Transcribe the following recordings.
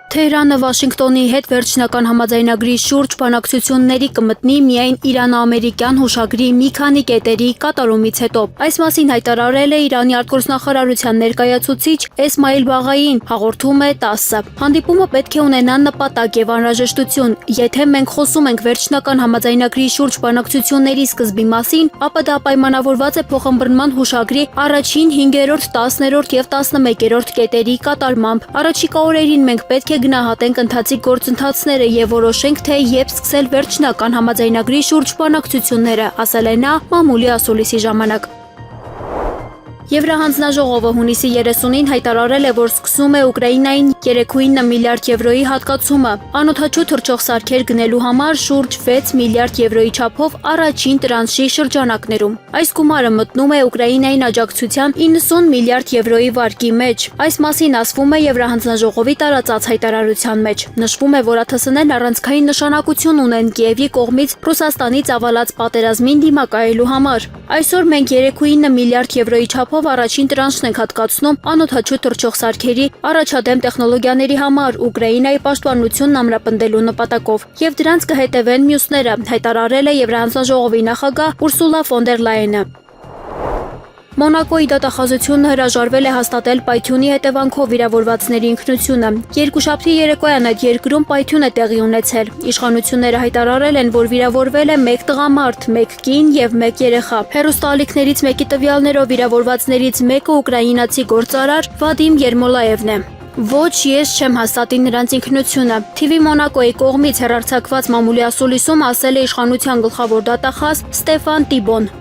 Թեհրանը Վաշինգտոնի հետ վերջնական համաձայնագրի շուրջ բանակցությունների կմտնի միայն Իրան-ամերիկյան հուշագրի մի քանի կետերի կատարումից հետո։ Այս մասին հայտարարել է Իրանի արտգործնախարարության ներկայացուցիչ Էսմայիլ Բաղային, հաղորդում է ՏԱՍՍ-ը։ Հանդիպումը պետք է ունենա նպատակ եւ անհրաժեշտություն։ Եթե մենք խոսում ենք վերջնական համաձայնագրի շուրջ բանակցությունների սկզբի մասին, ապա դա պայմանավորված է փոխըմբռնման հուշագրի առաջին 5-րդ, 10-րդ եւ 11-րդ կետերի կատարմամբ։ Առաջիկա օրերին մենք պետք է գնահատենք ընթացիկ գործընթացները եւ որոշենք, թե երբ սկսել վերջնական համաձայնագրի շուրջ բանակցությունները, ասել է նա մամուլի ասուլիսի ժամանակ։ Եվրահանձնաժողովը հունիսի 30-ին հայտարարել է, որ սկսում է Ուկրաինային 3,9 միլիարդ եվրոյի հատկացումը, անօդաչու թռչող սարքեր գնելու համար շուրջ 6 միլիարդ եվրոյի չափով առաջին տրանշի շրջանակներում։ Այս գումարը մտնում է Ուկրաինային աջակցության 90 միլիարդ եվրոյի վարկի մեջ։ Այս մասին ասվում է Եվրահանձնաժողովի տարածած հայտարարության մեջ։ Նշվում է, որ ԱԹՍ-ներն առանցքային նշանակություն ունեն Կիևի կողմից Ռուսաստանից ավալած պատերազմին դիմակայելու համար։ Այսօր մենք 3,9 միլիարդ եվրոյի չափով առաջին տրանշն ենք հատկացնում անօդաչու թռչող սարքերի առաջադեմ տեխնոլոգիաների համար Ուկրաինայի պաշտպանությունն ամրապնդելու նպատակով եւ դրանց կհետևեն մյուսները, հայտարարել է Եվրահանձնաժողովի նախագահ Ուրսուլա ֆոն դեր Լայենը։ Մոնակոյի դատախազությունը հրաժարվել է հաստատել պայթյունի հետևանքով վիրավորվածների ինքնությունը։ Երկուշաբթի երեկոյան այդ երկրում պայթյուն է տեղի ունեցել։ Իշխանությունները հայտարարել են, որ վիրավորվել է 1 տղամարդ, 1 կին եւ 1 երեխա։ Հեռուստաալիքներից մեկի տվյալներով վիրավորվածներից մեկը ուկրաինացի գործարար Վադիմ Երմոլաևն է։ Ոչ, ես չեմ հաստատի նրանց ինքնությունը։ TV Մոնակոյի կողմից հեռարձակված մամուլի ասուլիսում ասել է իշխանության գլխավոր դատախազ Ստեֆան Տիբոն։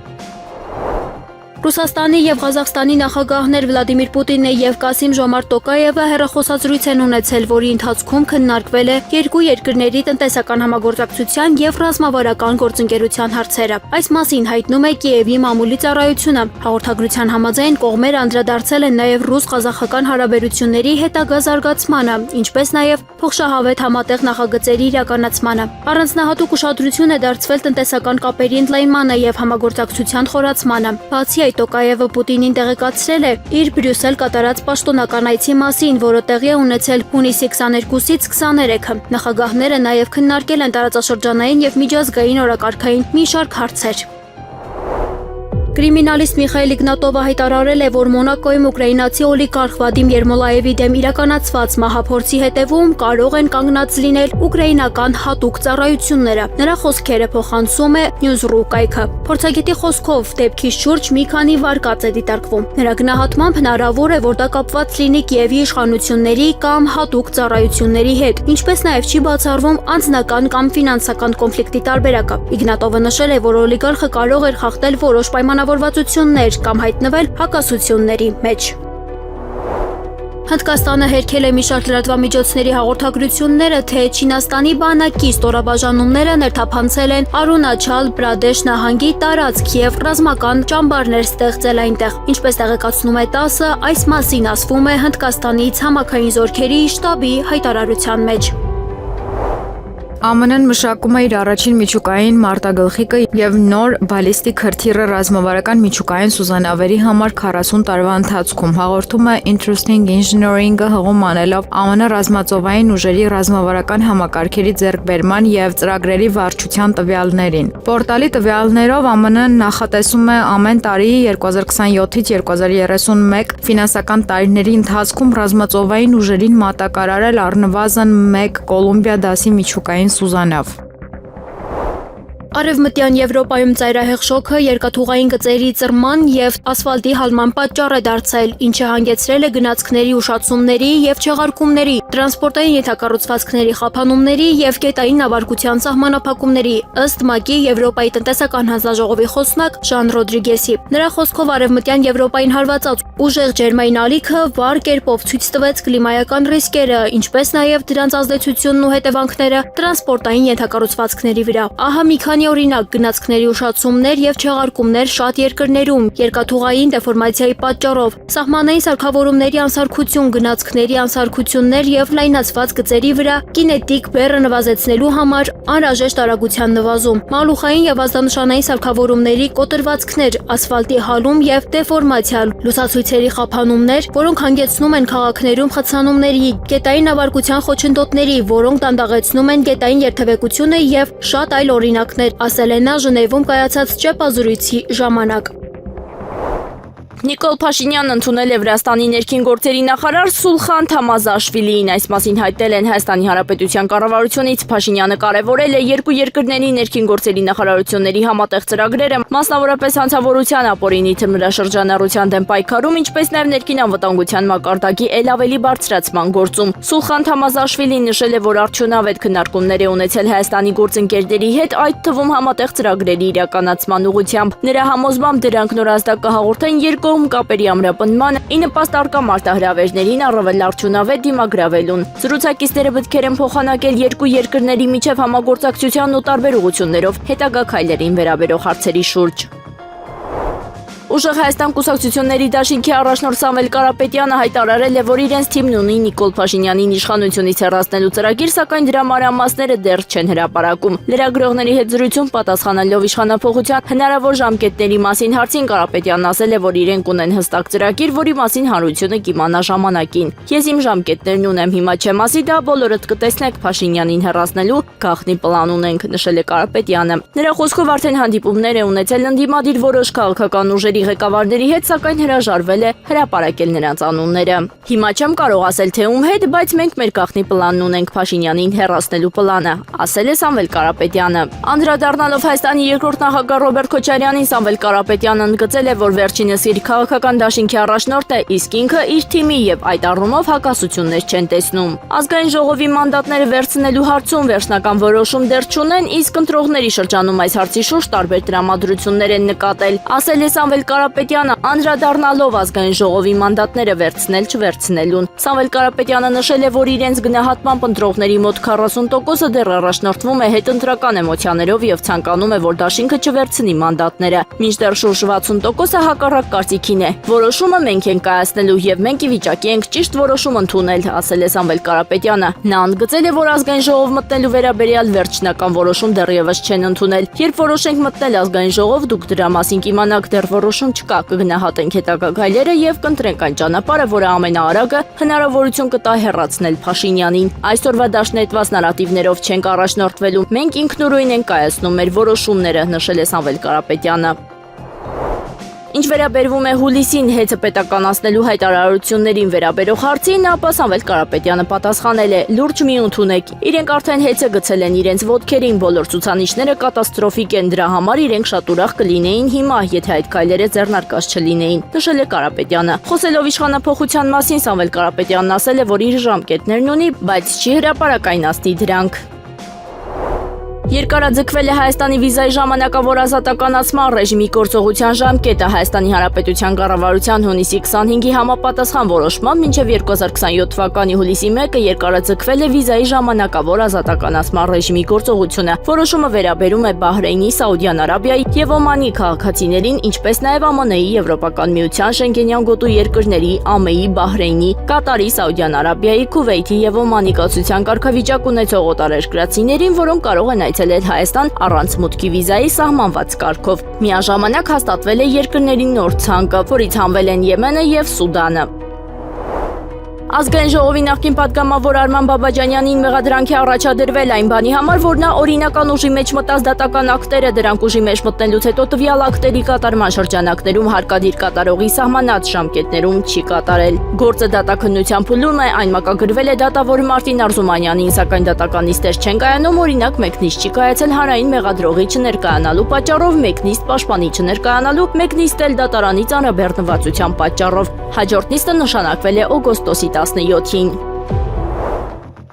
Ռուսաստանի եւ Ղազախստանի նախագահներ Վլադիմիր Պուտինը եւ Կասիմ-Ժոմարտ Տոկաևը հեռախոսազրույց են ունեցել, որի ընթացքում քննարկվել է երկու երկրների տնտեսական համագործակցության եւ ռազմավարական գործընկերության հարցերը։ Այս մասին հայտնում է Կիևի մամուլի ծառայությունը։ Հաղորդագրության համաձայն կողմերը անդրադարձել են նաեւ ռուս-ղազախական հարաբերությունների հետագա զարգացմանը, ինչպես նաեւ փոխշահավետ համատեղ նախագծերի իրականացմանը։ Առանձնահատուկ ուշադրություն է դարձվել տնտեսական կապերի ընդլայնմանը եւ համագործակցության խորացմանը։ Բացի Տոկաևը Պուտինին տեղեկացրել է իր Բրյուսել կատարած պաշտոնական այցի մասին, որը տեղի է ունեցել հունիսի 22-ից 23-ը։ Նախագահները նաև քննարկել են տարածաշրջանային եւ միջազգային օրակարգային մի շարք հարցեր։ Կրիմինալիստ Միխայել Իգնատովը հայտարարել է, որ Մոնակոյում ուկրաինացի օլիգարխ Վադիմ Երմոլաևի դեմ իրականացված մահափորձի հետևում կարող են կանգնած լինել ուկրաինական հատուկ ծառայությունները։ Նրա խոսքերը փոխանցում է News.ru կայքը։ Փորձագետի խոսքով դեպքի շուրջ մի քանի վարկած է դիտարկվում։ Նրա գնահատմամբ հնարավոր է, որ դա կապված լինի Կիևի իշխանությունների կամ հատուկ ծառայությունների հետ, ինչպես նաև չի բացառվում անձնական կամ ֆինանսական կոնֆլիկտի տարբերակը։ Իգնատովը նշել է, որ օլիգարխը կարող էր խախտել որոշ պայմանավորվածություններ կամ հայտնվել հակասությունների մեջ։ Հնդկաստանը հերքել է մի շարք լրատվամիջոցների հաղորդագրությունները, թե Չինաստանի բանակի ստորաբաժանումները ներթափանցել են Արունաչալ Պրադեշ նահանգի տարածք եւ ռազմական ճամբարներ ստեղծել այնտեղ։ Ինչպես տեղեկացնում է ՏԱՍՍ-ը, այս մասին ասվում է Հնդկաստանի ցամաքային զորքերի շտաբի հայտարարության մեջ։ ԱՄՆ-ն մշակում է իր առաջին միջուկային մարտագլխիկը եւ նոր բալիստիկ հրթիռը ռազմավարական միջուկային սուզանավերի համար 40 տարվա ընթացքում, հաղորդում է Interesting Engineering-ը հղում անելով ԱՄՆ ռազմածովային ուժերի ռազմավարական համակարգերի ձեռքբերման եւ ծրագրերի վարչության տվյալներին։ Պորտալի տվյալներով ԱՄՆ-ն նախատեսում է ամեն տարի 2027-ից 2031 ֆինանսական տարիների ընթացքում ռազմածովային ուժերին մատակարարել առնվազն 1 Կոլումբիա դասի միջուկային Սուզանավ։ Արևմտյան Եվրոպայում ծայրահեղ շոկը երկաթուղային գծերի ծռման եւ ասֆալտի հալման պատճառ է դարձել, ինչը հանգեցրել է գնացքների ուշացումների եւ չեղարկումների, տրանսպորտային ենթակառուցվածքների խափանումների եւ գետային նավարկության սահմանափակումների, ըստ ՄԱԿ-ի Եվրոպայի տնտեսական հանձնաժողովի խոսնակ Ժան Ռոդրիգեսի։ Նրա խոսքով Արևմտյան Եվրոպային հարվածած ուժեղ ջերմային ալիքը վառ կերպով ցույց տվեց կլիմայական ռիսկերը, ինչպես նաեւ դրանց ազդեցությունն ու հետևանքները տրանսպորտային ենթակառուցվածքների վրա։ Ահա մի քանի Միօրինակ գնացքների ուշացումներ եւ չեղարկումներ շատ երկրներում երկաթուղային դեֆորմացիայի պատճառով, սահմանային սարքավորումների անսարքություն, գնացքների անսարքություններ եւ լայնացված գծերի վրա կինետիկ բեռը նվազեցնելու համար անհրաժեշտ արագության նվազում, մալուխային եւ ազդանշանային սարքավորումների կոտրվածքներ, ասֆալտի հալում եւ դեֆորմացիա, լուսացույցերի խափանումներ, որոնք հանգեցնում են քաղաքներում խցանումների, գետային ավարկության խոչընդոտների, որոնք դանդաղեցնում են գետային երթևեկությունը եւ շատ այլ օրինակներ, ասել է նա Ժնևում կայացած ճեպազրույցի ժամանակ։ Նիկոլ Փաշինյանն ընդունել է Վրաստանի ներքին գործերի նախարար Սուլխան Թամազաշվիլիին, այս մասին հայտնել են Հայաստանի Հանրապետության կառավարությունից։ Փաշինյանը կարևորել է երկու երկրների ներքին գործերի նախարարությունների համատեղ ծրագրերը, մասնավորապես հանցավորության, ապօրինի թմրաշրջանառության դեմ պայքարում, ինչպես նաև ներքին անվտանգության մակարդակի ել ավելի բարձրացման գործում։ Սուլխան Թամազաշվիլին նշել է, որ արդյունավետ քննարկումներ է ունեցել Հայաստանի գործընկերների հետ, այդ թվում համատեղ ծրագրերի իրականացման ուղղությամբ։ Նրա համոզմամբ դրանք նորազդակ կհաղորդեն երկկողմ կապերի ամրապնդմանը, ի նպաստ առկա մարտահրավերներին առավել արդյունավետ դիմագրավելուն։ Զրուցակիցները մտքեր են փոխանակել երկու երկրների միջև համագործակցության ու տարբեր ուղղություններով հետագա քայլերին վերաբերող հարցերի շուրջ։ Ուժեղ Հայաստան կուսակցությունների դաշինքի առաջնորդ Սամվել Կարապետյանը հայտարարել է, որ իրենց թիմն ունի Նիկոլ Փաշինյանին իշխանությունից հեռացնելու ծրագիր, սակայն դրա մանրամասները դեռ չեն հրապարակում։ Լրագրողների հետ զրույցում պատասխանելով իշխանափոխության հնարավոր ժամկետների մասին հարցին Կարապետյանն ասել է, որ իրենք ունեն հստակ ծրագիր, որի մասին հանրությունը կիմանա ժամանակին։ Ես իմ ժամկետներն ունեմ, հիմա չեմ ասի դա, բոլորդ կտեսնեք, Փաշինյանին հեռացնելու գաղտնի պլան ունենք, նշել է Կարապետյանը։ Նրա խոսքով արդեն հանդիպումներ է ունեցել ընդդիմադիր որոշ քաղաքական ուժերի ղեկավարների հետ, սակայն հրաժարվել է հրապարակել նրանց անունները։ Հիմա չեմ կարող ասել թե ում հետ, բայց մենք մեր գաղտնի պլանն ունենք, Փաշինյանին հեռացնելու պլանը, ասել է Սամվել Կարապետյանը։ Անդրադառնալով Հայաստանի երկրորդ նախագահ Ռոբերտ Քոչարյանին, Սամվել Կարապետյանը ընդգծել է, որ վերջինս իր քաղաքական դաշինքի առաջնորդ է, իսկ ինքը իր թիմի եւ այդ առումով հակասություններ չեն տեսնում։ Ազգային ժողովի մանդատները վերցնելու հարցում վերջնական որոշում դեռ չունեն, իսկ ընտրողների շրջանում այս հարցի շուրջ տարբեր տրամադրություններ են նկատել, ասել է Սամվել Կարապետյանը, անդրադառնալով ազգային ժողովի մանդատները վերցնել չվերցնելուն։ Սամվել Կարապետյանը նշել է, որ իրենց գնահատմամբ ընտրողների մոտ 40%-ը դեռ առաջնորդվում է հետընտրական էմոցիաներով եւ ցանկանում է, որ դաշինքը չվերցնի մանդատները, մինչդեռ շուրջ 60%-ը հակառակ կարծիքին է։ Որոշումը մենք ենք կայացնելու եւ մենք ի վիճակի ենք ճիշտ որոշում ընդունել, ասել է Սամվել Կարապետյանը։ Նա ընդգծել է, որ ազգային ժողով մտնելու վերաբերյալ վերջնական որոշում դեռևս չեն ընդունել։ Երբ որոշենք մտնել ազգային ժողով, դուք դրա մասին կիմանաք, դեռ որոշում չկա, կգնահատենք հետագա քայլերը եւ կընտրենք այն ճանապարհը, որը ամենաարագը հնարավորություն կտա հեռացնել Փաշինյանին։ Այսօրվա դաշնետված նարատիվներով չենք առաջնորդվելու, մենք ինքնուրույն ենք կայացնում մեր որոշումները, նշել է Սամվել Կարապետյանը։ Ինչ վերաբերվում է հուլիսին հեծը պետականացնելու հայտարարություններին վերաբերող հարցին, ապա Սամվել Կարապետյանը պատասխանել է. լուրջ մի ընդունեք, իրենք արդեն հեծը գցել են իրենց ոտքերին, բոլոր ցուցանիշները կատաստրոֆիկ են, դրա համար իրենք շատ ուրախ կլինեին հիմա, եթե այդ քայլերը ձեռնարկած չլինեին, նշել է Կարապետյանը։ Խոսելով իշխանափոխության մասին, Սամվել Կարապետյանն ասել է, որ իր ժամկետներն ունի, բայց չի հրապարակայնացնի դրանք։ Երկարաձգվել է Հայաստանի վիզայի ժամանակավոր ազատականացման ռեժիմի գործողության ժամկետը Հայաստանի Հանրապետության կառավարության հունիսի 25-ի համապատասխան որոշմամբ մինչև 2027 թվականի հուլիսի 1-ը երկարաձգվել է վիզայի ժամանակավոր ազատականացման ռեժիմի գործողությունը։ Որոշումը վերաբերում է Բահրեյնի, Սաուդյան Արաբիայի եւ Օմանի քաղաքացիներին, ինչպես նաեւ ԱՄՆ-ի, Եվրոպական միության, Շենգենյան գոտու երկրների, ԱՄԷ-ի, Բահրեյնի, Կատարի, Սաուդյան Արաբիայի, Քուվեյթի եւ Օմանի կացության կարգավիճակ ունեցող օտարերկրացիներին, որոնք կարող են այցելել Հայաստան առանց մուտքի վիզայի սահմանված կարգով։ Միաժամանակ հաստատվել է երկրների նոր ցանկը, որից հանվել են Եմենը եւ Սուդանը։ Ազգային ժողովի նախկին պատգամավոր Արման Բաբաջանյանին մեղադրանքի առաջադրվել այն բանի համար, որ նա օրինական ուժի մեջ մտած դատական ակտերը դրանք ուժի մեջ մտնելուց հետո տվյալ ակտերի կատարման շրջանակներում հարկադիր կատարողի սահմանած ժամկետներում չի կատարել։ Գործը դատաքննության փուլում է, այն մակագրվել է դատավոր Մարտին Արզումանյանին, սակայն դատականիստեր չեն կայանում, օրինակ մեկնիստ չի կայացել հանրային մեղադրողի չներկայանալու պատճառով, մեկնիստ պաշտպանի չներկայանալու, մեկնիստ էլ դատարանի ծանրաբեռնվածության պատճառով։ Հաջորդ նիստը նշանակվել է օգոստոսի 17-ին։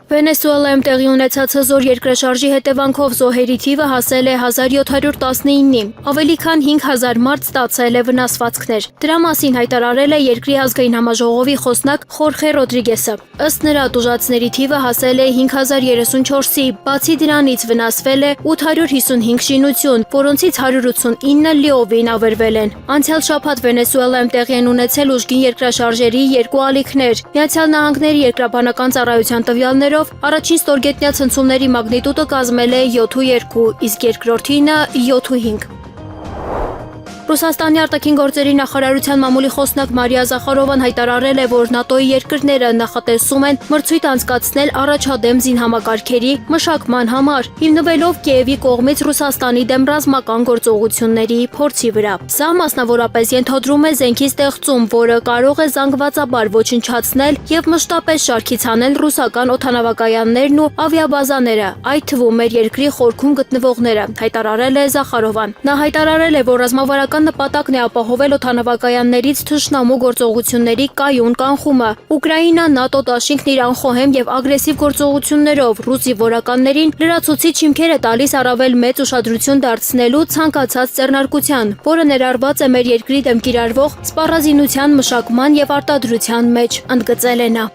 Վենեսուելայում տեղի ունեցած հզոր երկրաշարժի հետևանքով զոհերի թիվը հասել է 1719-ի, ավելի քան 5000 մարդ ստացել է վնասվածքներ։ Դրա մասին հայտարարել է երկրի ազգային համաժողովի խոսնակ Խորխե Ռոդրիգեսը։ Ըստ նրա, տուժածների թիվը հասել է 5034-ի, բացի դրանից վնասվել է 855 շինություն, որոնցից 189 լիովին ավերվել են։ Անցյալ շաբաթ Վենեսուելայում տեղի են ունեցել ուժգին երկրաշարժերի երկու ալիքներ։ Միացյալ Նահանգների երկրաբանական ծառայության տվյալներով առաջին ստորգետնյա ցնցումների մագնիտուդը կազմել է 7.2, իսկ երկրորդինը 7.5։ Ռուսաստանի արտաքին գործերի նախարարության մամուլի խոսնակ Մարիա Զախարովան հայտարարել է, որ ՆԱՏՕ-ի երկրները նախատեսում են մրցույթ անցկացնել առաջադեմ զինհամակարգերի մշակման համար, հիմնվելով Կիևի կողմից Ռուսաստանի դեմ ռազմական գործողությունների փորձի վրա։ Սա մասնավորապես ենթադրում է զենքի ստեղծում, որը կարող է զանգվածաբար ոչնչացնել եւ մշտապես շարքից հանել ռուսական օդանավակայաններն ու ավիաբազաները, այդ թվում մեր երկրի խորքում գտնվողները, հայտարարել է Զախարովան։ Նա հայտարարել է, որ ռազմավարական նպատակն է ապահովել օդանավակայաններից թշնամու գործողությունների կայուն կանխումը։ Ուկրաինան ՆԱՏՕ դաշինքն իր անխոհեմ եւ ագրեսիվ գործողություններով ռուս զինվորականներին լրացուցիչ հիմքեր է տալիս առավել մեծ ուշադրություն դարձնելու ցանկացած ձեռնարկության, որը ներառված է մեր երկրի դեմ կիրառվող սպառազինության մշակման եւ արտադրության մեջ, ընդգծել է նա։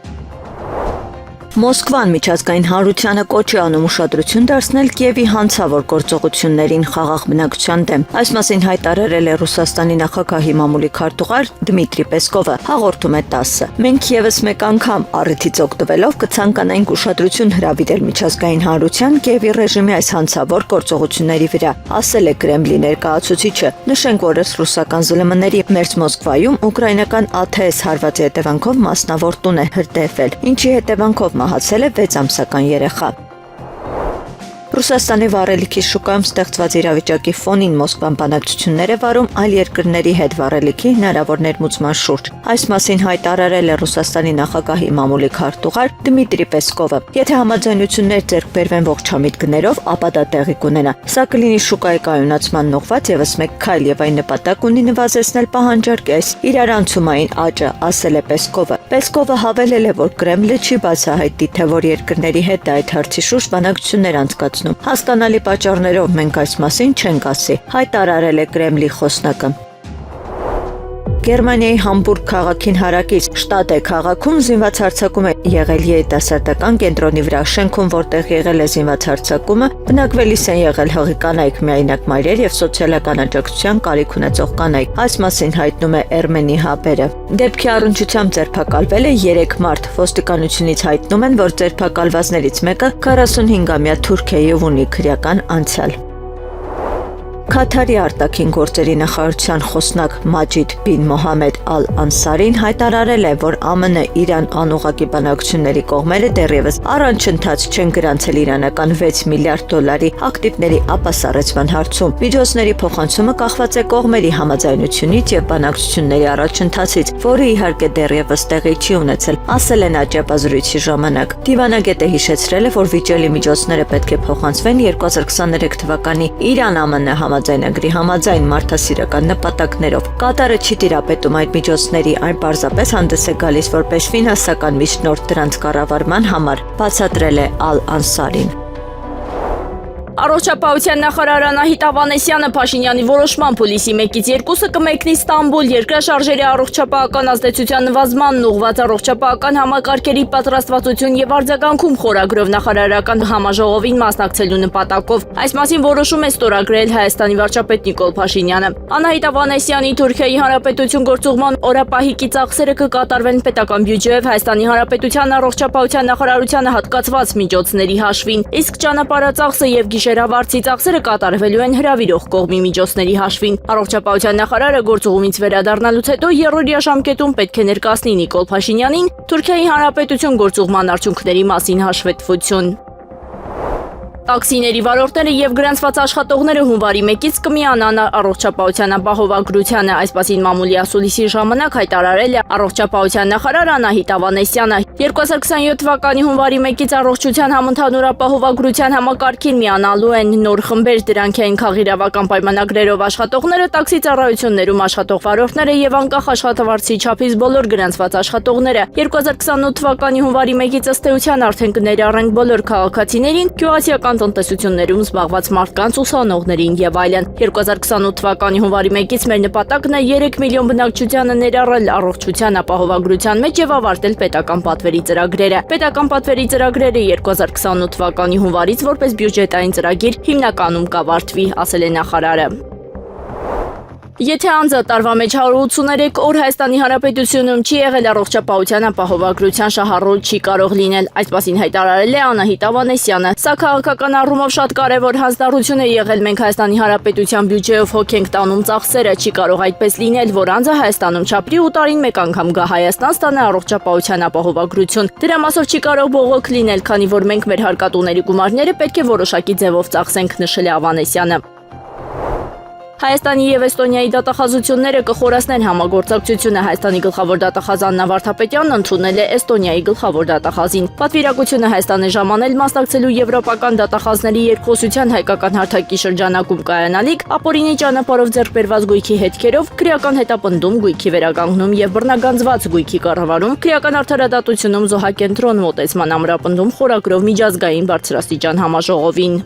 Մոսկվան միջազգային հանրությանը կոչ է անում ուշադրություն դարձնել Կիևի հանցավոր գործողություններին խաղաղ բնակչության դեմ։ Այս մասին հայտարարել է Ռուսաստանի նախագահի մամուլի քարտուղար Դմիտրի Պեսկովը, հաղորդում է ՏԱՍՍ-ը։ Մենք ևս մեկ անգամ առիթից օգտվելով կցանկանայինք ուշադրություն հրավիրել միջազգային հանրության Կիևի ռեժիմի այս հանցավոր գործողությունների վրա, ասել է Կրեմլի ներկայացուցիչը։ Նշենք, որ ըստ ռուսական ԶԼՄ-ների մերձ Մոսկվայում ուկրաինական ԱԹՍ հարվածի հետևանքով մասնավոր տուն է հրդեհվել, ինչի հետևանքով մահացել է 6 ամսական երեխա։ Ռուսաստանի վառելիքի շուկայում ստեղծված իրավիճակի ֆոնին Մոսկվան բանակցություններ է վարում այլ երկրների հետ վառելիքի հնարավոր ներմուծման շուրջ։ Այս մասին հայտարարել է Ռուսաստանի նախագահի մամուլի քարտուղար Դմիտրի Պեսկովը։ Եթե համաձայնություններ ձեռք բերվեն ողջամիտ գներով, ապա դա տեղի կունենա։ Սա կլինի շուկայի կայունացման ուղղված ևս մեկ քայլ եւ այն նպատակ ունի նվազեցնել պահանջարկի այս իրարանցումային աճը, ասել է Պեսկովը։ Պեսկովը հավելել է, որ Կրեմլը չի բացահայտի, թե որ երկրների հետ այդ հարցի շուրջ բանակցություններ անցկացնում։ Հասկանալի պատճառներով մենք այս մասին չենք ասի, հայտարարել է Կրեմլի խոսնակը։ Գերմանիայի Համբուրգ քաղաքին հարակից Շտադե քաղաքում զինված հարձակում է եղել երիտասարդական կենտրոնի վրա, շենքում, որտեղ եղել է զինված հարձակումը, բնակվելիս են եղել հղի կանայք, միայնակ մայրեր եւ սոցիալական աջակցության կարիք ունեցող կանայք։ Այս մասին հայտնում է Էրմենի հապերը։ Դեպքի առնչությամբ ձերբակալվել է 3 մարդ։ Ոստիկանությունից հայտնում են, որ ձերբակալվածներից մեկը 45-ամյա թուրք է եւ ունի քրեական անցյալ։ Քաթարի արտաքին գործերի նախարարության խոսնակ Մաջիդ բին Մոհամեդ Ալ-Անսարին հայտարարել է, որ ԱՄՆ Իրան անուղղակի բանակցությունների կողմերը դեռևս առաջընթաց չեն գրանցել իրանական 6 միլիարդ դոլարի ակտիվների ապասառեցման հարցում։ Միջոցների փոխանցումը կախված է կողմերի համաձայնությունից եւ բանակցությունների առաջընթացից, որը իհարկե դեռևս տեղի չի ունեցել, ասել են աճապազրույցի ժամանակ։ Դիվանագետը հիշեցրել է, որ վիճելի միջոցները պետք է փոխանցվեն 2023 թվականի Իրան-ԱՄՆ համաձայնագրի համաձայն մարդասիրական նպատակներով։ Կատարը չի տիրապետում այդ միջոցների, այն պարզապես հանդես է գալիս որպես ֆինանսական միջնորդ դրանց կառավարման համար, բացատրել է Ալ-Անսարին։ Առողջապահության նախարար Անահիտ Ավանեսյանը Փաշինյանի որոշման փուլիսի 1-ից 2-ը կմեկնի Ստամբուլ երկրաշարժերի առողջապահական ազդեցության նվազմանն ուղղված առողջապահական համակարգերի պատրաստվածություն եւ արձագանքում խորագրով նախարարական համաժողովին մասնակցելու նպատակով։ Այս մասին որոշում է ստորագրել Հայաստանի վարչապետ Նիկոլ Փաշինյանը։ Անահիտ Ավանեսյանի Թուրքիայի Հանրապետություն գործուղման օրապահիկի ծախսերը կկատարվեն պետական բյուջեով Հայաստանի Հանրապետության առողջապահության նախարարությանը հատկացված միջոցների հաշվին, իսկ ճանապարհածախսը եւ Գիշերավարձի ծախսերը կատարվելու են հրավիրող կողմի միջոցների հաշվին։ Առողջապահության նախարարը գործուղումից վերադառնալուց հետո երրորդյա ժամկետում պետք է ներկայացնի Նիկոլ Փաշինյանին Թուրքիայի Հանրապետություն գործուղման արդյունքների մասին հաշվետվություն։ Տաքսիների վարորդները եւ գրանցված աշխատողները հունվարի 1-ից կմիանան առողջապահության ապահովագրությանը, այսպասին մամուլի ասուլիսի ժամանակ հայտարարել է առողջապահության նախարար Անահիտ Ավանեսյանը։ 2027 թվականի հունվարի 1-ից առողջության համընդհանուր ապահովագրության համակարգին միանալու են նոր խմբեր, դրանք են քաղիրավական պայմանագրերով աշխատողները, տաքսի ծառայություններում աշխատող վարորդները եւ անկախ աշխատավարձի չափից բոլոր գրանցված աշխատողները։ 2028 թվականի հունվարի 1-ից ըստ էության արդեն կներառենք բոլոր քաղաքացիներին, գյուղացիական տնտեսություններում զբաղված մարդկանց, ուսանողներին եւ այլն։ 2028 թվականի հունվարի 1-ից մեր նպատակն է 3 միլիոն բնակչությանը ներառել առողջության ապահովագրության մեջ եւ ավարտել պետական պատվերի ծրագրերը։ Պետական պատվերի ծրագրերը 2028 թվականի հունվարից որպես բյուջետային ծրագիր հիմնականում կավարտվի, ասել է նախարարը։ Եթե անձը տարվա մեջ 183 օր Հայաստանի Հանրապետությունում չի եղել առողջապահության ապահովագրության շահառուլ չի կարող լինել, այսպասին հայտարարել է Անահիտ Ավանեսյանը։ Սա քաղաքական առումով շատ կարևոր հանձնառություն է եղել, մենք Հայաստանի Հանրապետության բյուջեով հոգ ենք տանում ծախսերը, չի կարող այդպես լինել, որ անձը Հայաստանում չապրի ու տարին մեկ անգամ գա Հայաստան ստանա առողջապահության ապահովագրություն։ Դրա մասով չի կարող բողոք լինել, քանի որ մենք մեր հարկատուների գումարները պետք է որոշակի ձևով ծախսենք, նշել է Ավանեսյանը։ Հայաստանի եւ Էստոնիայի դատախազությունները կխորացնեն համագործակցությունը։ Հայաստանի գլխավոր դատախազ Աննա Վարդապետյանն ընդունել է Էստոնիայի գլխավոր դատախազին։ Պատվիրակությունը Հայաստան է ժամանել մասնակցելու եվրոպական դատախազների երկխոսության հայկական հարթակի շրջանակում կայանալիք ապօրինի ճանապարհով ձեռք բերված գույքի հետքերով, քրեական հետապնդում, գույքի վերականգնում եւ բռնագանձված գույքի կառավարում, քրեական արդարադատությունում զոհակենտրոն մոտեցման ամրապնդում խորագրով միջազգային բարձրաստիճան համաժողովին։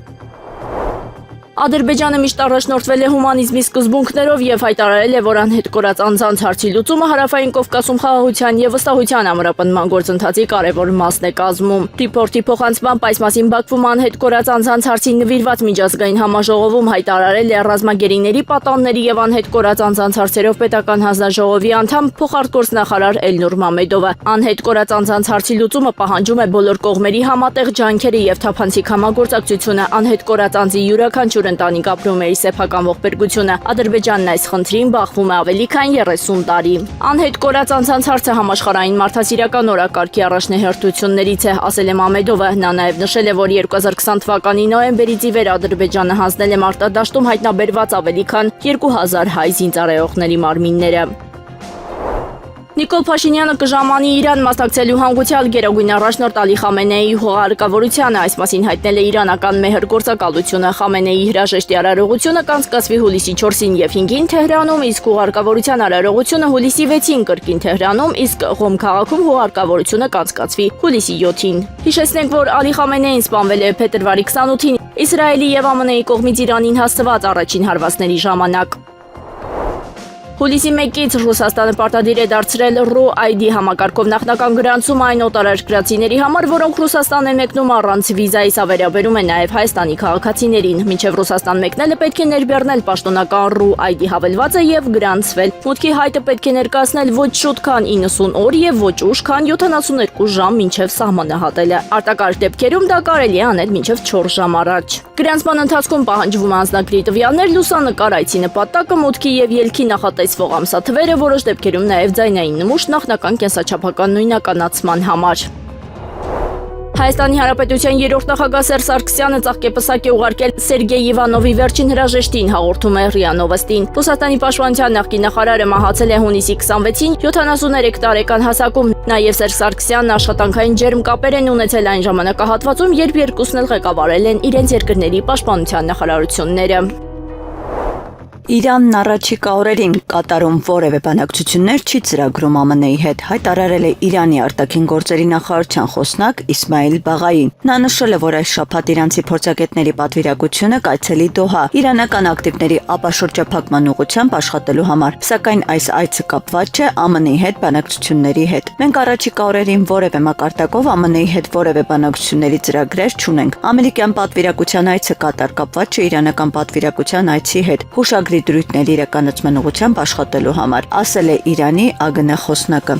Ադրբեջանը միշտ առաջնորդվել է հումանիզմի սկզբունքներով եւ հայտարարել է, որ անհետ կորած անձանց հարցի լուծումը հարավային Կովկասում խաղաղության եւ վստահության ամրապնդման գործընթացի կարևոր մասն է կազմում։ Ռիպորտի փոխանցմամբ այս մասին Բաքվում անհետ կորած անձանց հարցին նվիրված միջազգային համաժողովում հայտարարել է ռազմագերիների, պատանների եւ անհետ կորած անձանց հարցերով պետական հանձնաժողովի անդամ փոխարտգործնախարար Էլնուր Մամեդովը։ Անհետ կորած անձանց հարցի լուծումը պահանջում է բոլոր կողմերի համատեղ ջանքերը եւ թափանցիկ համագործակցությունը, անհետ կորած անձի յուրաքանչյուր ընտանիք ապրումների սեփական ողբերգությունը։ Ադրբեջանն այս խնդրին բախվում է ավելի քան 30 տարի։ Անհետ կորած անձանց հարցը համաշխարհային մարդասիրական օրակարգի առաջնահերթություններից է, ասել է Մամեդովը։ Նա նաև նշել է, որ 2020 թվականի նոյեմբերից ի վեր Ադրբեջանը հանձնել է մարտադաշտում հայտնաբերված ավելի քան 2000 հայ զինծառայողների մարմինները։ Նիկոլ Փաշինյանը կժամանի Իրան մասնակցելու հանգուցյալ գերագույն առաջնորդ Ալի Խամենեիի հողարկավորությանը, այս մասին հայտնել է իրանական մեհր գործակալությունը։ Խամենեիի հրաժեշտի արարողությունը կանցկացվի հուլիսի 4-ին եւ 5-ին Թեհրանում, իսկ հողարկավորության արարողությունը հուլիսի 6-ին կրկին Թեհրանում, իսկ Ղոմ քաղաքում հողարկավորությունը կանցկացվի հուլիսի 7-ին։ Հիշեցնենք, որ Ալի Խամենեին սպանվել է փետրվարի 28-ին Իսրայելի եւ ԱՄՆ-ի կողմից Իրանին հասցված առաջին հարվածների ժամանակ։ Հուլիսի 1-ից Ռուսաստանը պարտադիր է դարձրել RU-ID համակարգով նախնական գրանցում այն օտարերկրացիների համար, որոնք Ռուսաստան են մեկնում առանց վիզայի, սա վերաբերում է նաև Հայաստանի քաղաքացիներին։ Մինչև Ռուսաստան մեկնելը պետք է ներբեռնել պաշտոնական RU-ID հավելվածը եւ գրանցվել։ Մուտքի հայտը պետք է ներկայացնել ոչ շուտ քան 90 օր եւ ոչ ուշ քան 72 ժամ մինչև սահմանը հատելը։ Արտակարգ դեպքերում դա կարելի է անել մինչև 4 ժամ առաջ։ Գրանցման ընթացքում պահանջվում է անձնագրի տվյալներ, լուսանկար, այցի նպատակը, մուտքի եւ ելքի նախատեսվող ամսաթվերը, որոշ դեպքերում նաև ձայնային նմուշ նախնական կենսաչափական նույնականացման համար։ Հայաստանի Հանրապետության երրորդ նախագահ Սերժ Սարգսյանը ծաղկեպսակ է ուղարկել Սերգեյ Իվանովի վերջին հրաժեշտին, հաղորդում է ՌԻԱ Նովոստին։ Ռուսաստանի պաշտպանության նախկին նախարարը մահացել է հունիսի 26-ին 73 տարեկան հասակում։ Նաև Սերժ Սարգսյանն աշխատանքային ջերմ կապեր են ունեցել այն ժամանակահատվածում, երբ երկուսն էլ ղեկավարել են իրենց երկրների պաշտպանության նախարարությունները։ Իրանն առաջիկա օրերին կատարում որևէ բանակցություններ չի ծրագրում ԱՄՆ-ի հետ, հայտարարել է Իրանի արտաքին գործերի նախարարության խոսնակ Իսմայիլ Բաղային։ Նա նշել է, որ այս շաբաթ իրանցի փորձագետների պատվիրակությունը կայցելի Դոհա իրանական ակտիվների ապաշրջափակման ուղղությամբ աշխատելու համար, սակայն այս այցը կապված չէ ԱՄՆ-ի հետ բանակցությունների հետ։ Մենք առաջիկա օրերին որևէ մակարդակով ԱՄՆ-ի հետ որևէ բանակցությունների ծրագրեր չունենք։ Ամերիկյան պատվիրակության այցը կատար կապված չէ իրանական պատվիրակության այցի հետ։ Դրույթների իրականացման ուղղությամբ աշխատելու համար, ասել է Իրանի ԱԳՆ խոսնակը։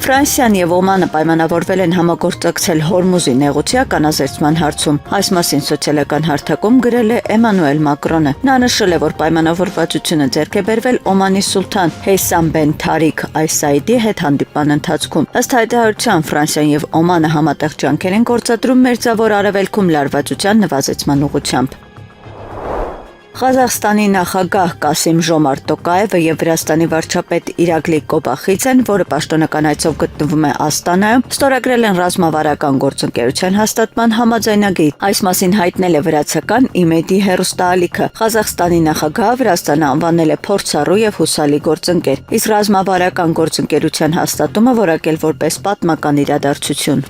Ֆրանսիան եւ Օմանը պայմանավորվել են համագործակցել Հորմուզի նեղուցի անազերծման հարցում։ Այս մասին սոցիալական հարթակում գրել է Էմանուել Մակրոնը։ Նա նշել է, որ պայմանավորվածությունը ձեռք է բերվել Օմանի սուլթան Հեյսամ բեն Թարիք Այսայդի հետ հանդիպման ընթացքում։ Ըստ հայտարարության Ֆրանսիան եւ Օմանը համատեղ ջանքեր են գործադրում Մերձավոր Արևելքում լարվածության նվազեցման ուղղությամբ։ Ղազախստանի նախագահ Կասիմ Ժոմարտ Տոկաևը եւ Վրաստանի վարչապետ Իրակլի Կոբախիձեն, որը պաշտոնական այցով գտնվում է Աստանայում, ստորագրել են ռազմավարական գործընկերության հաստատման համաձայնագիր։ Այս մասին հայտնել է վրացական ԻՄԵԴ-ի հեռուստաալիքը։ Ղազախստանի նախագահը Վրաստանը անվանել է փորձառու եւ հուսալի գործընկեր, իսկ ռազմավարական գործընկերության հաստատումը որակել որպես պատմական իրադարձություն։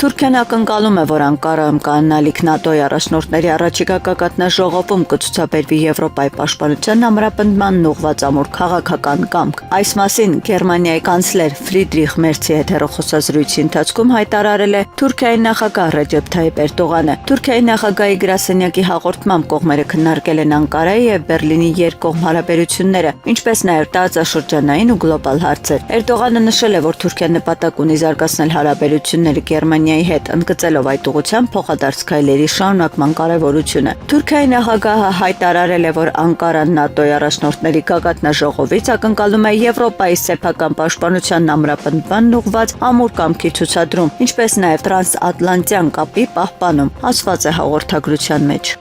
Թուրքիան ակնկալում է, որ Անկարայում կանալիք ՆԱՏՕ-ի առաջնորդների առաջիկա գագաթնաժողովում կցուցաբերվի Եվրոպայի պաշտպանության ամրապնդմանն ուղղված ամուր քաղաքական կամք։ Այս մասին Գերմանիայի կանցլեր Ֆրիդրիխ Մերցի հետ հեռախոսազրույցի ընթացքում հայտարարել է Թուրքիայի նախագահ Ռեջեփ Թայիպ Էրդողանը։ Թուրքիայի նախագահի գրասենյակի հաղորդմամբ կողմերը քննարկել են Անկարայի եւ Բերլինի երկկողմ հարաբերությունները, ինչպես նաեւ տարածաշրջանային ու գլոբալ հարցեր։ Էրդողանը նշել է, որ Թուրքիան նպատակ ունի զարգացնել հարաբերությունները Գերմանիայի հետ, ընդգծելով այդ ուղղությամբ փոխադարձ քայլերի շարունակման կարևորությունը։ Թուրքիայի նախագահը հայտարարել է, որ Անկարան ՆԱՏՕ-ի առաջնորդների գագաթնաժողովից ակնկալում է Եվրոպայի սեփական պաշտպանության ամրապնդմանն ուղղված ամուր կամքի ցուցադրում, ինչպես նաև տրանսատլանտյան կապի պահպանում, ասված է հաղորդագրության մեջ։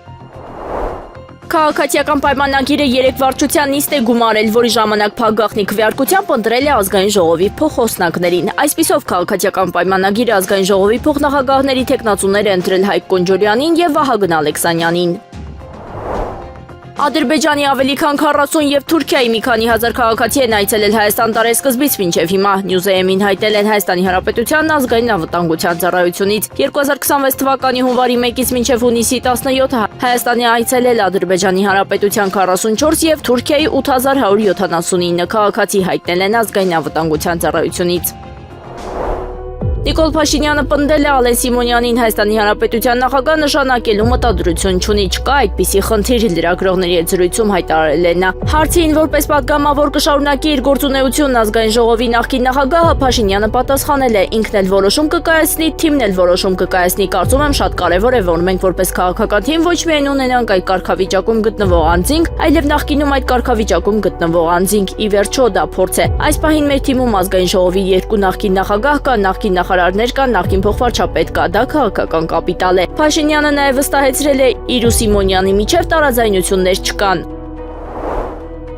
Քաղաքացիական պայմանագիրը 3 վարչության նիստ է գումարել, որի ժամանակ Փակ գաղտնի քվեարկությամբ ընտրել է ազգային ժողովի փոխոսնակներին։ Այսպիսով քաղաքացիական պայմանագիրը ազգային ժողովի փոխնախագահների թեկնածուները ընտրել Հայկ Կոնջորյանին եւ Վահագն Ալեքսանյանին։ Ադրբեջանի ավելի քան 40 եւ Թուրքիայի մի քանի հազար քաղաքացի են այցելել Հայաստան տարեսկզբից մինչեւ հիմա։ Նյուզեեմին հայտնել են Հայաստանի Հանրապետության ազգային անվտանգության ծառայությունից։ 2026 թվականի հունվարի 1-ից մինչեւ հունիսի 17-ը Հայաստանի այցելել Ադրբեջանի Հանրապետության 44 եւ Թուրքիայի 8179 քաղաքացի հայտնել են ազգային անվտանգության ծառայությունից։ Նիկոլ Փաշինյանը պնդել է Ալեն Սիմոնյանին Հայաստանի Հանրապետության նախագահ նշանակելու մտադրություն չունի, չկա այդպիսի խնդիր, լրագրողների հետ զրույցում հայտարարել է նա։ Հարցին որպես պատգամավոր կշարունակի իր գործունեությունն ազգային ժողովի նախկին նախագահը Փաշինյանը պատասխանել է. ինքն էլ որոշում կկայացնի, թիմն էլ որոշում կկայացնի, կարծում եմ շատ կարևոր է, որ մենք որպես քաղաքական թիմ ոչ միայն ունենանք այդ կարգավիճակում գտնվող անձինք, այլև նախկինում այդ կարգավիճակում գտնվող անձինք։ Ի վերջո դա փորձ է։ Այս պահին մեր թիմում ազգային ժողովի 2 նախկին նախագահ կան, նախկին նախարարներ կան, նախկին փոխվարչապետ կա, դա քաղաքական կապիտալ է։ Փաշինյանը նաև վստահեցրել է, իր ու Սիմոնյանի միջև տարաձայնություններ չկան։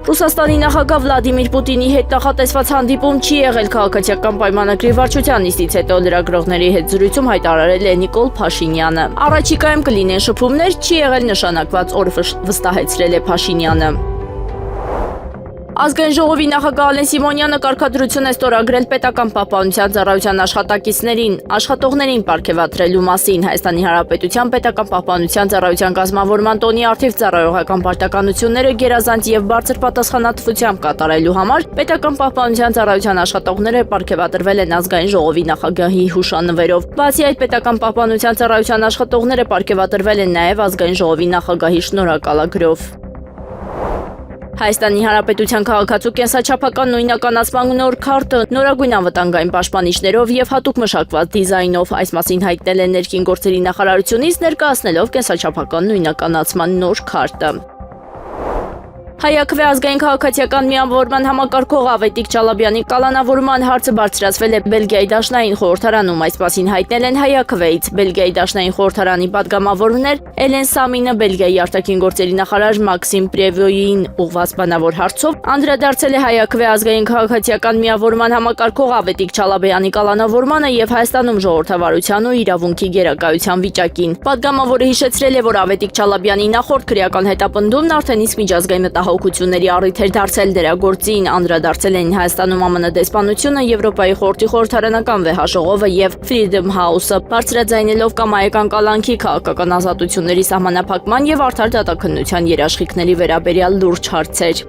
Ռուսաստանի նախագահ Վլադիմիր Պուտինի հետ նախատեսված հանդիպում չի եղել քաղաքացիական պայմանագրի վարչության նիստից հետո լրագրողների հետ զրույցում հայտարարել է Նիկոլ Փաշինյանը։ Առաջիկայում կլինեն շփումներ, չի եղել նշանակված օր, վստահեցրել է Փաշինյանը։ Ազգային ժողովի նախագահ Ալեն Սիմոնյանը կարգադրություն է ստորագրել պետական պահպանության ծառայության աշխատակիցներին, աշխատողներին պարգևատրելու մասին։ Հայաստանի Հանրապետության պետական պահպանության ծառայության կազմավորման տոնի արդիվ ծառայողական պարտականությունները գերազանց եւ բարձր պատասխանատվությամբ կատարելու համար պետական պահպանության ծառայության աշխատողները պարգևատրվել են ազգային ժողովի նախագահի հուշանվերով։ Բացի այդ, պետական պահպանության ծառայության աշխատողները պարգևատրվել են նաեւ ազգային ժողովի նախագահի շնորհակալագրով։ Հայաստանի Հանրապետության քաղաքացու կենսաչափական նույնականացման նոր քարտը նորագույն անվտանգային պաշտպանիչներով եւ հատուկ մշակված դիզայնով, այս մասին հայտնել է ներքին գործերի նախարարությունից ներկայացնելով կենսաչափական նույնականացման նոր քարտը։ Հայաքվե ազգային քաղաքացիական միավորման համակարգող Ավետիք Չալաբյանի կալանավորման հարցը բարձրացվել է Բելգիայի Դաշնային խորհրդարանում, այս մասին հայտնել են Հայաքվեից։ Բելգիայի Դաշնային խորհրդարանի պատգամավորներ Էլեն Սամինը Բելգիայի արտաքին գործերի նախարար Մաքսիմ Պրևոյին ուղղված բանավոր հարցով անդրադարձել է Հայաքվե ազգային քաղաքացիական միավորման համակարգող Ավետիք Չալաբյանի կալանավորմանը եւ Հայաստանում ժողովրդավարության ու իրավունքի գերակայության վիճակին։ Պատգամավորը հիշեցրել է, որ Ավետիք Չալաբյանի նախորդ քրեական հետապնդումն արդեն իսկ միջազգային մտահոգությունների առիթ էր դարձել դրա գործին, անդրադարձել են Հայաստանում ԱՄՆ դեսպանությունը, Եվրոպայի խորհրդի խորհրդարանական վեհաժողովը եւ Freedom House-ը, բարձրաձայնելով կամայական կալանքի քաղաքական ազատությունների սահմանափակման եւ արդար դատաքննության երաշխիքների վերաբերյալ լուրջ հարցեր։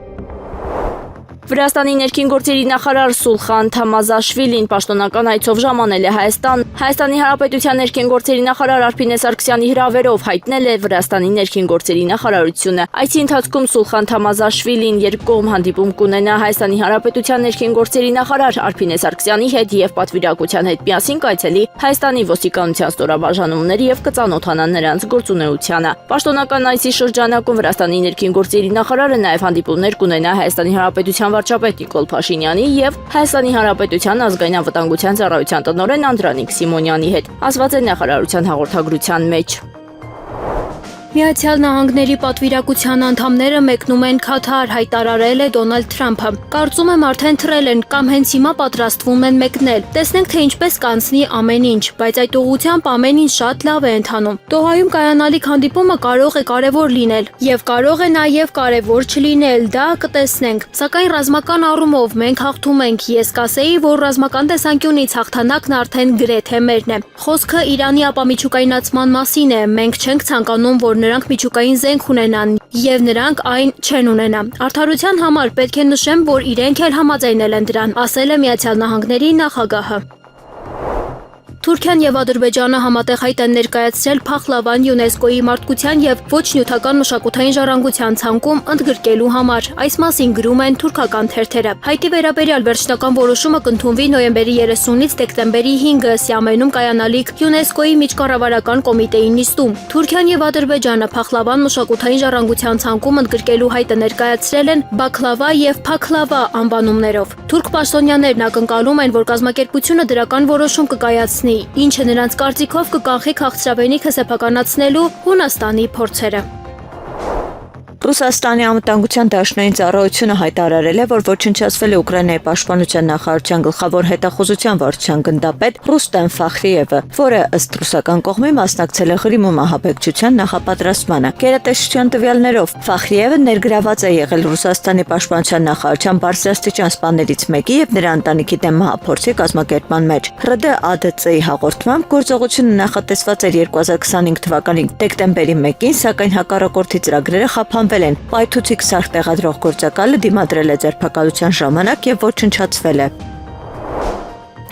Վրաստանի ներքին գործերի նախարար Սուլխան Թամազաշվիլին պաշտոնական այցով ժամանել է Հայաստան։ Հայաստանի Հանրապետության ներքին գործերի նախարար Արփինե Սարգսյանի հրավերով հայտնել է Վրաստանի ներքին գործերի նախարարությունը։ Այցի ընթացքում Սուլխան Թամազաշվիլին երկկողմ հանդիպում կունենա Հայաստանի Հանրապետության ներքին գործերի նախարար Արփինե Սարգսյանի հետ եւ պատվիրակության հետ միասին կայցելի Հայաստանի ոստիկանության ստորաբաժանումներ եւ կծանոթանա նրանց գործունեությանը։ Պաշտոնական այցի շրջանակում Վրաստանի ներքին գործերի նախարարը նաեւ հանդիպումներ կունենա Հայաստանի Հանրապետության վարչապետ Նիկոլ Փաշինյանի եւ Հայաստանի Հանրապետության ազգային անվտանգության ծառայության տնօրեն Անդրանիկ Սիմոնյանի հետ, ասված է նախարարության հաղորդագրության մեջ։ Միացյալ Նահանգների պատվիրակության անդամները մեկնում են Քաթար, հայտարարել է Դոնալդ Թրամփը։ Կարծում եմ արդեն թռել են կամ հենց հիմա պատրաստվում են մեկնել։ Տեսնենք թե ինչպես կանցնի ամեն ինչ, բայց այդ ուղղությամբ ամեն ինչ շատ լավ է ընթանում։ Դոհայում կայանալիք հանդիպումը կարող է կարևոր լինել եւ կարող է նաեւ կարևոր չլինել, դա կտեսնենք։ Սակայն ռազմական առումով մենք հաղթում ենք։ Ես կասեի, որ ռազմական տեսանկյունից հաղթանակն արդեն գրեթե մերն է։ Խոսքը Իրանի ապամիջուկայնացման մասին է։ Մենք չենք ցանկանում, որ նրանք միջուկային զենք ունենան եւ նրանք այն չեն ունենա։ Արդարության համար պետք է նշեմ, որ իրենք էլ համաձայնել են դրան, ասել է Միացյալ Նահանգների նախագահը։ Թուրքիան եւ Ադրբեջանը համատեղ հայտ են ներկայացրել փախլավան ՅՈՒՆԵՍԿՕ-ի մարդկության եւ ոչ նյութական մշակութային ժառանգության ցանկում ընդգրկելու համար։ Այս մասին գրում են թուրքական թերթերը։ Հայտի վերաբերյալ վերջնական որոշումը կընդունվի նոյեմբերի 30-ից դեկտեմբերի 5-ը Սիամենում կայանալիք ՅՈՒՆԵՍԿՕ-ի միջկառավարական կոմիտեի նիստում։ Թուրքիան եւ Ադրբեջանը փախլավան մշակութային ժառանգության ցանկում ընդգրկելու հայտը ներկայացրել են Բաքլավա եւ Փաքլավա անվանումներով։ Թուրք պաշտոնյաներն ակնկալում են, որ կազմակերպությունը դրական որոշում կկայացնի, ինչը նրանց կարծիքով կկանխի քաղցրավենիքը սեփականացնելու Հունաստանի փորձերը։ Ռուսաստանի անվտանգության դաշնային ծառայությունը հայտարարել է, որ ոչնչացվել է Ուկրաինայի պաշտպանության նախարարության գլխավոր հետախուզության վարչության գնդապետ Ռուստեմ Ֆախրիևը, որը ըստ ռուսական կողմի մասնակցել է Ղրիմում ահաբեկչության նախապատրաստմանը։ Գերատեսչության տվյալներով Ֆախրիևը ներգրաված է եղել Ռուսաստանի պաշտպանության նախարարության բարձրաստիճան սպաներից մեկի եւ նրա ընտանիքի դեմ մահափորձի կազմակերպման մեջ։ ՌԴԱԴՑ-ի հաղորդմամբ գործողությունը նախատեսված էր 2025 թվականի դեկտեմբերի 1-ին, սակայն հակառակորդի ծրագրերը խափանվել են։ Պայթուցիկ սարք տեղադրող գործակալը դիմադրել է ձերբակալության ժամանակ եւ ոչնչացվել է։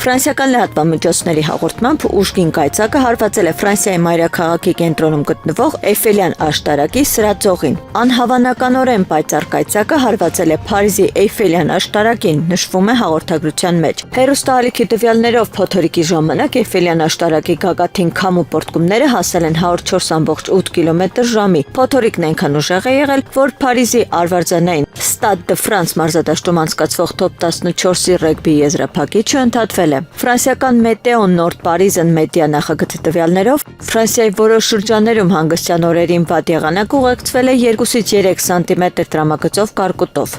Ֆրանսիական լրատվամիջոցների հաղորդմամբ ուժգին կայծակը հարվածել է Ֆրանսիայի մայրաքաղաքի կենտրոնում գտնվող Էյֆելյան աշտարակի սրածողին։ Անհավանականորեն պայծառ կայծակը հարվածել է Փարիզի Էյֆելյան աշտարակին, նշվում է հաղորդագրության մեջ։ Հեռուստաալիքի տվյալներով փոթորիկի ժամանակ Էյֆելյան աշտարակի գագաթին քամու պոռթկումները հասել են 104.8 կմ/ժ։ Փոթորիկն այնքան ուժեղ է եղել, որ Փարիզի արվարձանային Stade de France մարզադաշտում անցկացվող Top 14-ի ռեգբի եզրափակիչը ընդհատվել է։ Ֆրանսիական Meteo Nord Parisen մեդիա նախագծի տվյալներով Ֆրանսիայի որոշ շրջաններում հանգստյան օրերին վատ եղանակ ուղեկցվել է 2-ից 3 սանտիմետր տրամագծով կարկուտով։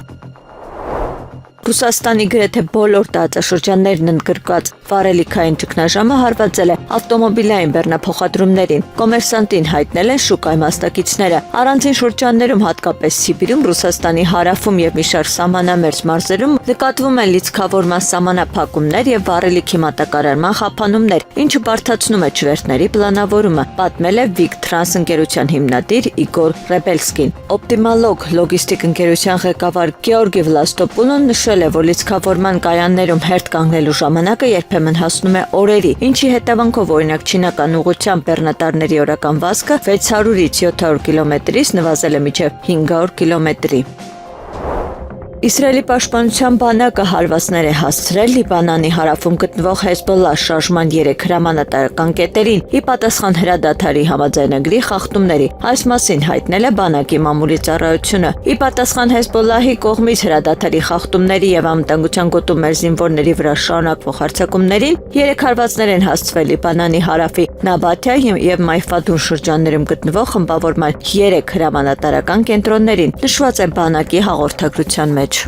Ռուսաստանի գրեթե բոլոր տարածաշրջաններն ընդգրկված վարելիքային ճգնաժամը հարվածել է ավտոմոբիլային բեռնափոխադրումներին։ Կոմերսանտին հայտնել են շուկայի մասնակիցները։ Առանձին շրջաններում, հատկապես Սիբիրում, Ռուսաստանի հարավում եւ մի շարք սահմանամերձ մարզերում նկատվում են լիցքավորման սահմանափակումներ եւ վարելիքի մատակարարման խափանումներ, ինչը բարդացնում է չվերթների պլանավորումը, պատմել է Վիկտրանս ընկերության հիմնադիր Իգոր Ռեբելսկին։ Օպտիմալոգ լոգիստիկ ընկերության ղեկավար Գեորգի Վլաստոպուլոն նշել է, որ լիցքավորման կայաններում հերթ կանգնելու ժամանակը երբեմն հասնում է օրերի, ինչի հետևանքով օրինակ չինական ուղղությամբ բեռնատարների օրական վազքը 600-ից 700 կիլոմետրից նվազել է մինչև 500 կիլոմետրի։ Իսրայելի պաշտպանության բանակը հարվածներ է հասցրել Լիբանանի հարավում գտնվող Հեզբոլլա շարժման 3 հրամանատարական կետերին՝ ի պատասխան հրադադարի համաձայնագրի խախտումների։ Այս մասին հայտնել է բանակի մամուլի ծառայությունը։ Ի պատասխան Հեզբոլլահի կողմից հրադադարի խախտումների եւ անվտանգության գոտու մեր զինվորների վրա շարունակվող հարձակումներին 3 հարվածներ են հասցվել Լիբանանի հարավի Նաբաթիա եւ Մայֆադուն շրջաններում գտնվող խմբավորման 3 հրամանատարական կենտրոններին, նշված է բանակի հաղորդագրության մեջ։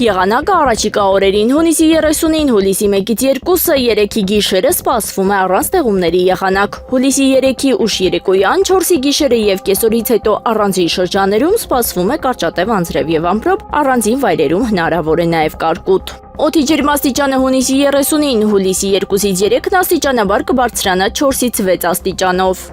Եղանակը առաջիկա օրերին հունիսի 30-ին, հուլիսի 1-ից 2-ը, 3-ի գիշերը սպասվում է առանց տեղումների եղանակ։ Հուլիսի 3-ի ուշ երեկոյան, 4-ի գիշերը եւ կեսօրից հետո առանձին շրջաներում սպասվում է կարճատև անձրև եւ ամպրոպ, առանձին վայրերում հնարավոր է նաեւ կարկուտ։ Օդի ջերմաստիճանը հունիսի 30-ին, հուլիսի 2-ից 3-ն աստիճանաբար կբարձրանա 4-ից 6 աստիճանով։